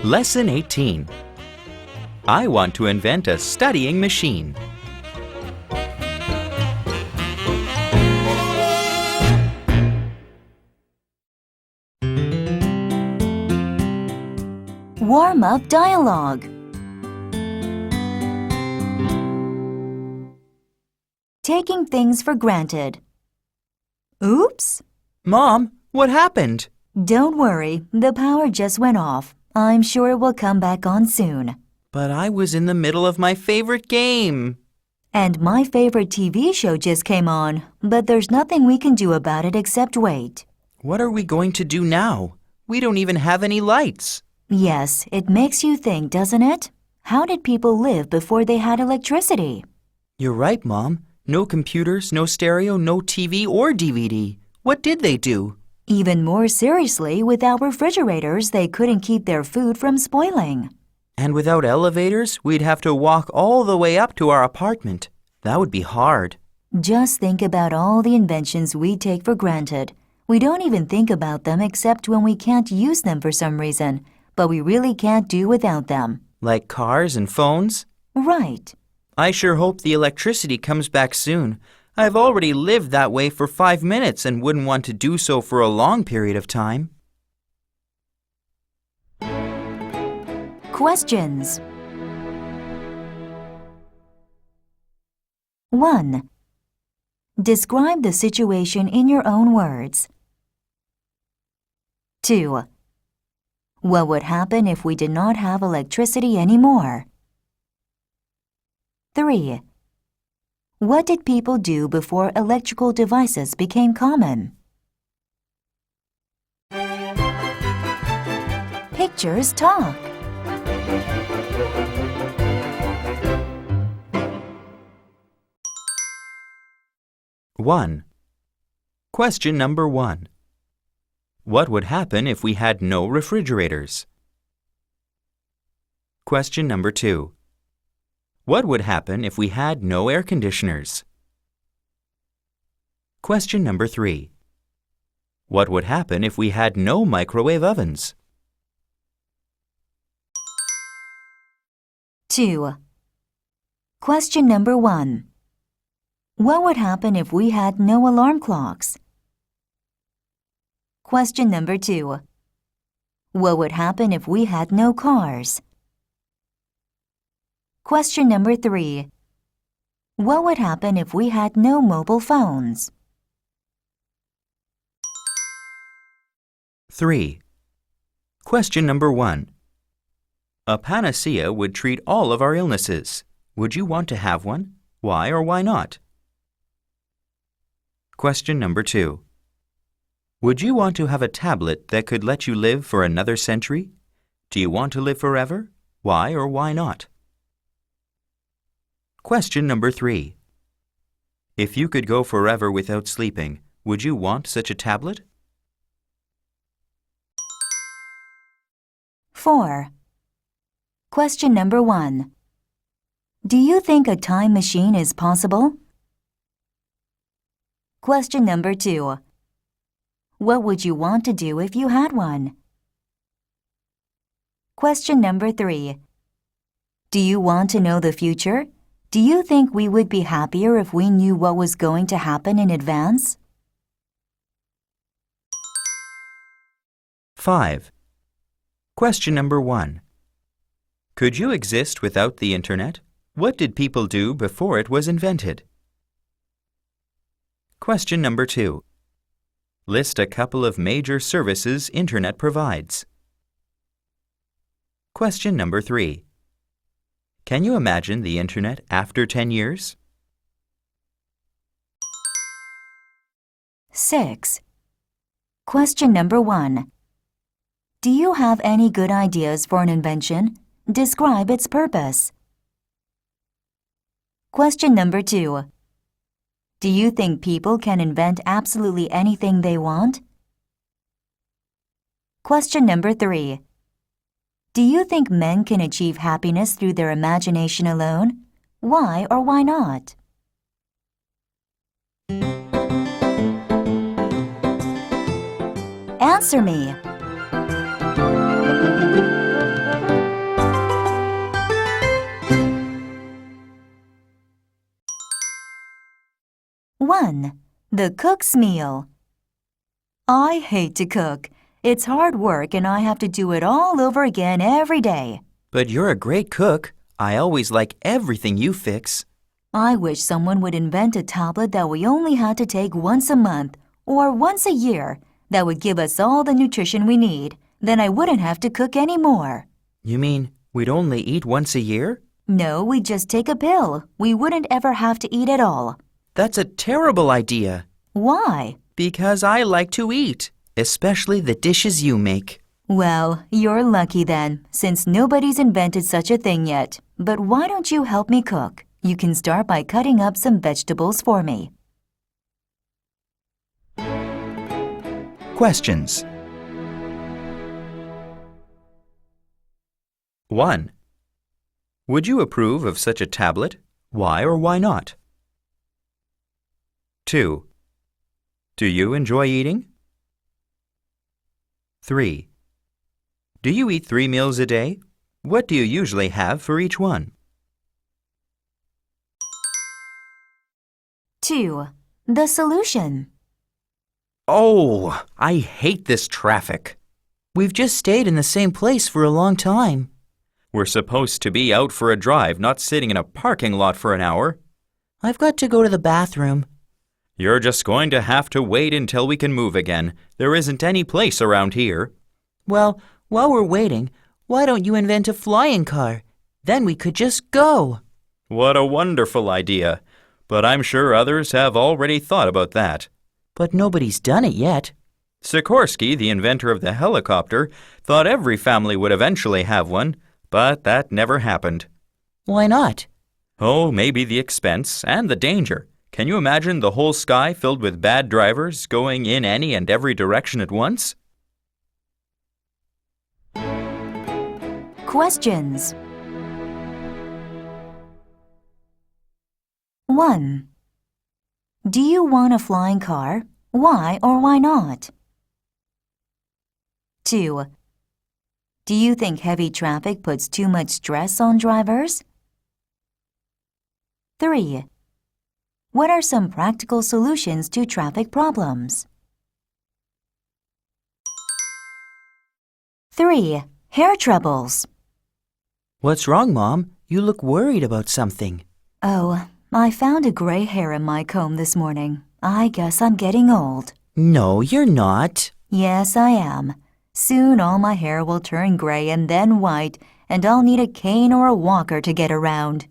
Lesson 18. I want to invent a studying machine. Warm-up dialogue. Taking things for granted. Oops! Mom, what happened? Don't worry, the power just went off. I'm sure it will come back on soon. But I was in the middle of my favorite game. And my favorite TV show just came on, but there's nothing we can do about it except wait. What are we going to do now? We don't even have any lights. Yes, it makes you think, doesn't it? How did people live before they had electricity? You're right, Mom. No computers, no stereo, no TV or DVD. What did they do? Even more seriously, without refrigerators, they couldn't keep their food from spoiling. And without elevators, we'd have to walk all the way up to our apartment. That would be hard. Just think about all the inventions we take for granted. We don't even think about them except when we can't use them for some reason, but we really can't do without them. Like cars and phones? Right. I sure hope the electricity comes back soon. I've already lived that way for 5 minutes and wouldn't want to do so for a long period of time. Questions. 1. Describe the situation in your own words. 2. What would happen if we did not have electricity anymore? 3. What did people do before electrical devices became common? Pictures talk. One. Question number 1. What would happen if we had no refrigerators? Question number 2. What would happen if we had no air conditioners? Question number 3. What would happen if we had no microwave ovens? 2. Question number 1. What would happen if we had no alarm clocks? Question number 2. What would happen if we had no cars? Question number 3. What would happen if we had no mobile phones? 3. Question number 1. A panacea would treat all of our illnesses. Would you want to have one? Why or why not? Question number 2. Would you want to have a tablet that could let you live for another century? Do you want to live forever? Why or why not? Question number 3. If you could go forever without sleeping, would you want such a tablet? 4. Question number 1. Do you think a time machine is possible? Question number 2. What would you want to do if you had one? Question number 3. Do you want to know the future? Do you think we would be happier if we knew what was going to happen in advance? 5. Question number 1. Could you exist without the Internet? What did people do before it was invented? Question number 2. List a couple of major services Internet provides. Question number 3. Can you imagine the Internet after 10 years? 6. Question number 1. Do you have any good ideas for an invention? Describe its purpose. Question number 2. Do you think people can invent absolutely anything they want? Question number 3. Do you think men can achieve happiness through their imagination alone? Why or why not? Answer me. The cook's meal. I hate to cook. It's hard work and I have to do it all over again every day. But you're a great cook. I always like everything you fix. I wish someone would invent a tablet that we only had to take once a month or once a year that would give us all the nutrition we need. Then I wouldn't have to cook anymore. You mean we'd only eat once a year? No, we'd just take a pill. We wouldn't ever have to eat at all. That's a terrible idea. Why? Because I like to eat, especially the dishes you make. Well, you're lucky then, since nobody's invented such a thing yet. But why don't you help me cook? You can start by cutting up some vegetables for me. Questions. 1. Would you approve of such a tablet? Why or why not? 2. Do you enjoy eating? 3. Do you eat 3 meals a day? What do you usually have for each one? 2. The solution. Oh, I hate this traffic. We've just stayed in the same place for a long time. We're supposed to be out for a drive, not sitting in a parking lot for an hour. I've got to go to the bathroom. You're just going to have to wait until we can move again. There isn't any place around here. Well, while we're waiting, why don't you invent a flying car? Then we could just go. What a wonderful idea. But I'm sure others have already thought about that. But nobody's done it yet. Sikorsky, the inventor of the helicopter, thought every family would eventually have one, but that never happened. Why not? Oh, maybe the expense and the danger. Can you imagine the whole sky filled with bad drivers going in any and every direction at once? Questions. 1. Do you want a flying car? Why or why not? 2. Do you think heavy traffic puts too much stress on drivers? 3. What are some practical solutions to traffic problems? 3. Hair troubles. What's wrong, Mom? You look worried about something. Oh, I found a gray hair in my comb this morning. I guess I'm getting old. No, you're not. Yes, I am. Soon all my hair will turn gray and then white, and I'll need a cane or a walker to get around.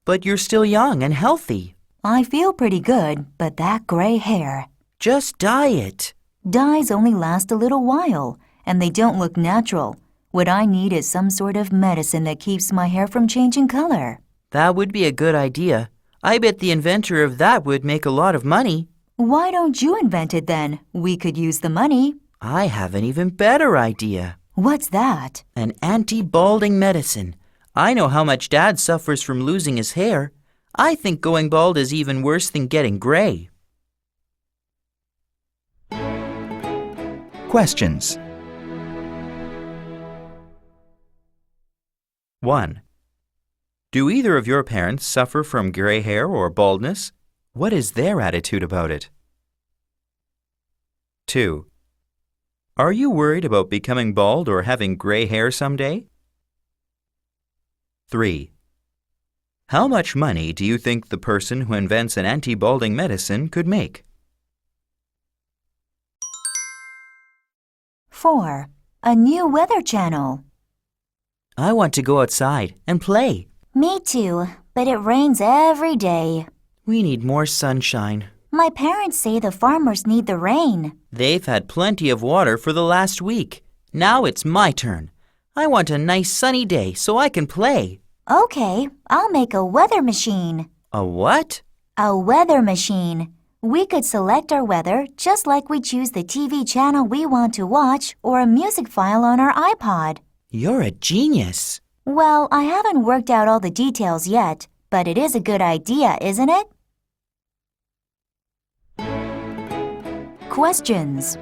But you're still young and healthy. I feel pretty good, but that gray hair. Just dye it. Dyes only last a little while, and they don't look natural. What I need is some sort of medicine that keeps my hair from changing color. That would be a good idea. I bet the inventor of that would make a lot of money. Why don't you invent it then? We could use the money. I have an even better idea. What's that? An anti-balding medicine. I know how much Dad suffers from losing his hair. I think going bald is even worse than getting gray. Questions. 1. Do either of your parents suffer from gray hair or baldness? What is their attitude about it? 2. Are you worried about becoming bald or having gray hair someday? 3. How much money do you think the person who invents an anti-balding medicine could make? 4. A new weather channel. I want to go outside and play. Me too, but it rains every day. We need more sunshine. My parents say the farmers need the rain. They've had plenty of water for the last week. Now it's my turn. I want a nice sunny day so I can play. Okay, I'll make a weather machine. A what? A weather machine. We could select our weather just like we choose the TV channel we want to watch or a music file on our iPod. You're a genius. Well, I haven't worked out all the details yet, but it is a good idea, isn't it? Questions.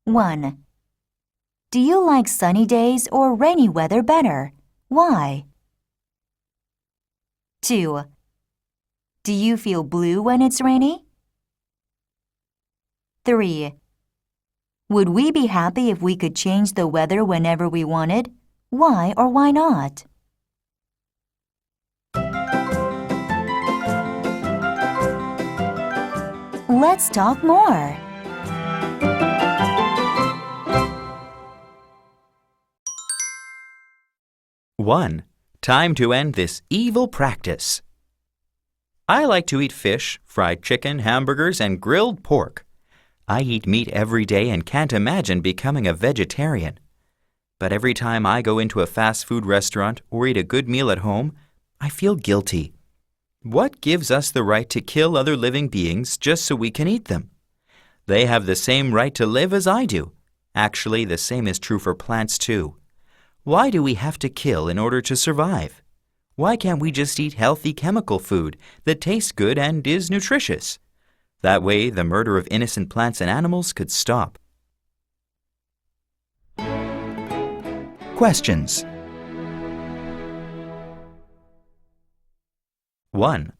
1. Do you like sunny days or rainy weather better? Why? 2. Do you feel blue when it's rainy? 3. Would we be happy if we could change the weather whenever we wanted? Why or why not? Let's talk more. One, time to end this evil practice. I like to eat fish, fried chicken, hamburgers, and grilled pork. I eat meat every day and can't imagine becoming a vegetarian. But every time I go into a fast food restaurant or eat a good meal at home, I feel guilty. What gives us the right to kill other living beings just so we can eat them? They have the same right to live as I do. Actually, the same is true for plants too. Why do we have to kill in order to survive? Why can't we just eat healthy chemical food that tastes good and is nutritious? That way, the murder of innocent plants and animals could stop. Questions. 1.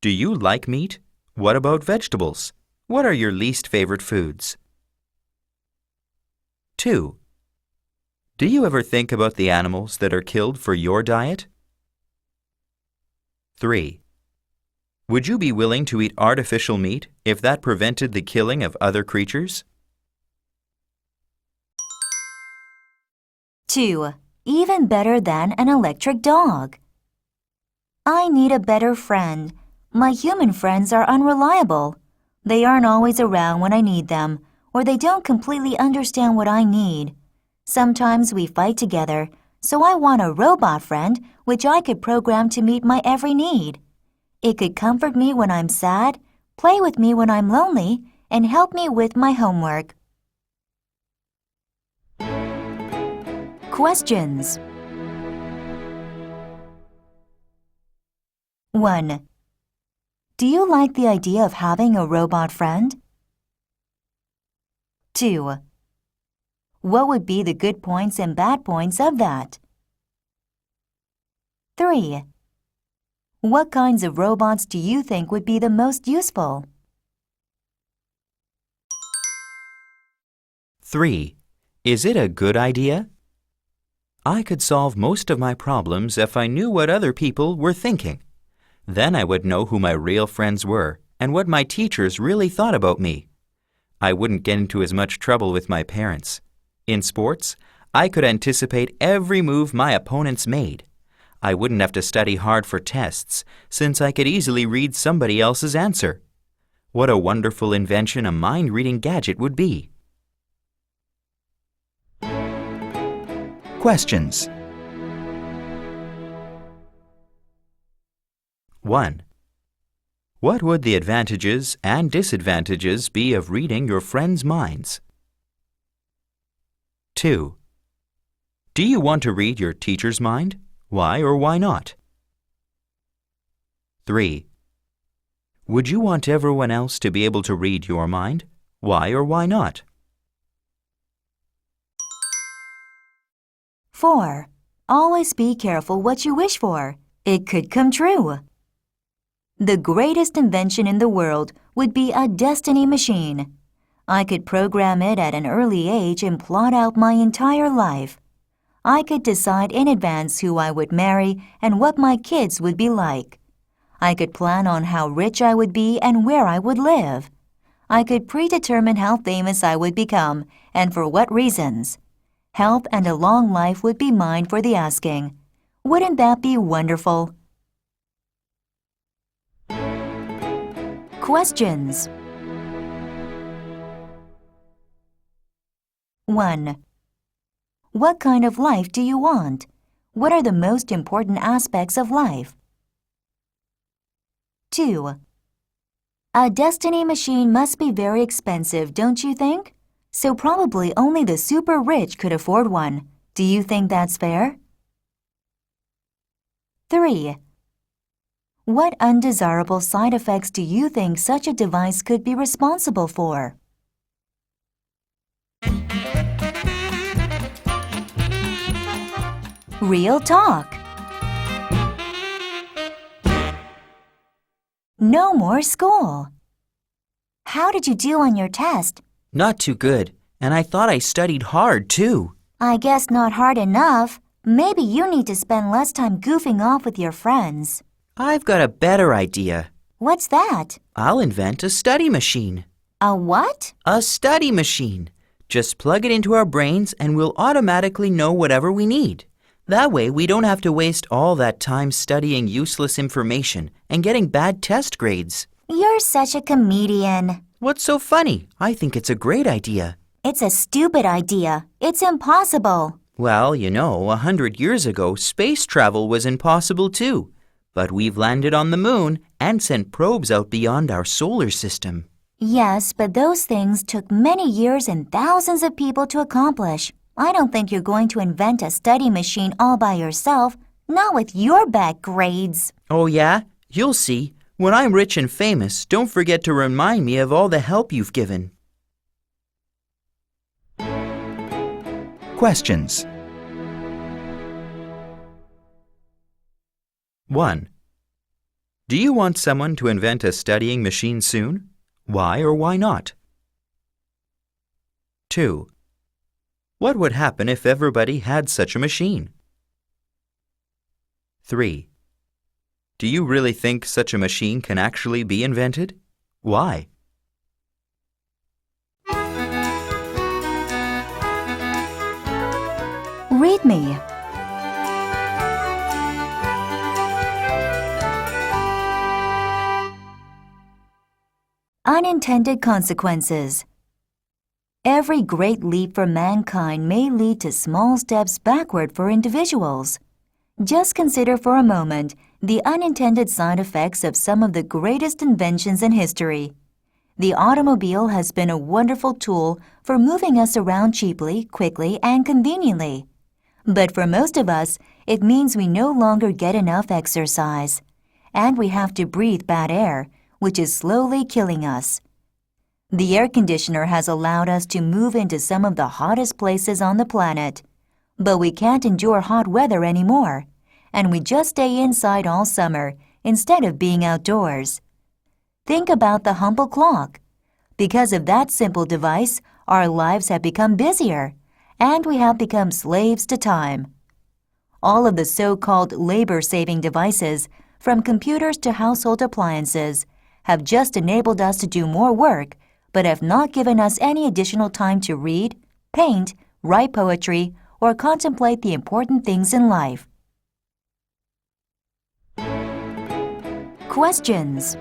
Do you like meat? What about vegetables? What are your least favorite foods? 2. Do you ever think about the animals that are killed for your diet? 3. Would you be willing to eat artificial meat if that prevented the killing of other creatures? 2. Even better than an electric dog. I need a better friend. My human friends are unreliable. They aren't always around when I need them, or they don't completely understand what I need. Sometimes we fight together, so I want a robot friend which I could program to meet my every need. It could comfort me when I'm sad, play with me when I'm lonely, and help me with my homework. Questions. 1. Do you like the idea of having a robot friend? 2. What would be the good points and bad points of that? 3. What kinds of robots do you think would be the most useful? 3. Is it a good idea? I could solve most of my problems if I knew what other people were thinking. Then I would know who my real friends were and what my teachers really thought about me. I wouldn't get into as much trouble with my parents. In sports, I could anticipate every move my opponents made. I wouldn't have to study hard for tests, since I could easily read somebody else's answer. What a wonderful invention a mind-reading gadget would be. Questions. 1. What would the advantages and disadvantages be of reading your friends' minds? 2. Do you want to read your teacher's mind? Why or why not? 3. Would you want everyone else to be able to read your mind? Why or why not? 4. Always be careful what you wish for. It could come true. The greatest invention in the world would be a destiny machine. I could program it at an early age and plot out my entire life. I could decide in advance who I would marry and what my kids would be like. I could plan on how rich I would be and where I would live. I could predetermine how famous I would become and for what reasons. Health and a long life would be mine for the asking. Wouldn't that be wonderful? Questions. 1. What kind of life do you want? What are the most important aspects of life? 2. A destiny machine must be very expensive, don't you think? So probably only the super rich could afford one. Do you think that's fair? 3. What undesirable side effects do you think such a device could be responsible for? Real talk. No more school. How did you do on your test? Not too good, and I thought I studied hard, too. I guess not hard enough. Maybe you need to spend less time goofing off with your friends. I've got a better idea. What's that? I'll invent a study machine. A what? A study machine. Just plug it into our brains and we'll automatically know whatever we need. That way we don't have to waste all that time studying useless information and getting bad test grades. You're such a comedian. What's so funny? I think it's a great idea. It's a stupid idea. It's impossible. Well, 100 years ago, space travel was impossible too. But we've landed on the moon and sent probes out beyond our solar system. Yes, but those things took many years and thousands of people to accomplish. I don't think you're going to invent a study machine all by yourself, not with your bad grades. Oh yeah? You'll see. When I'm rich and famous, don't forget to remind me of all the help you've given. Questions. 1. Do you want someone to invent a studying machine soon? Why or why not? 2. What would happen if everybody had such a machine? 3. Do you really think such a machine can actually be invented? Why? Read me. Unintended consequences. Every great leap for mankind may lead to small steps backward for individuals. Just consider for a moment the unintended side effects of some of the greatest inventions in history. The automobile has been a wonderful tool for moving us around cheaply, quickly, and conveniently. But for most of us, it means we no longer get enough exercise, and we have to breathe bad air, which is slowly killing us. The air conditioner has allowed us to move into some of the hottest places on the planet, but we can't endure hot weather anymore, and we just stay inside all summer instead of being outdoors. Think about the humble clock. Because of that simple device, our lives have become busier, and we have become slaves to time. All of the so-called labor-saving devices, from computers to household appliances, have just enabled us to do more work, but have not given us any additional time to read, paint, write poetry, or contemplate the important things in life. Questions.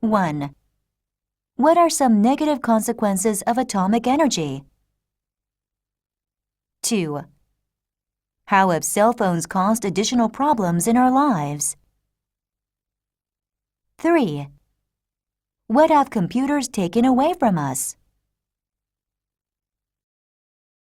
1. What are some negative consequences of atomic energy? 2. How have cell phones caused additional problems in our lives? 3. What have computers taken away from us?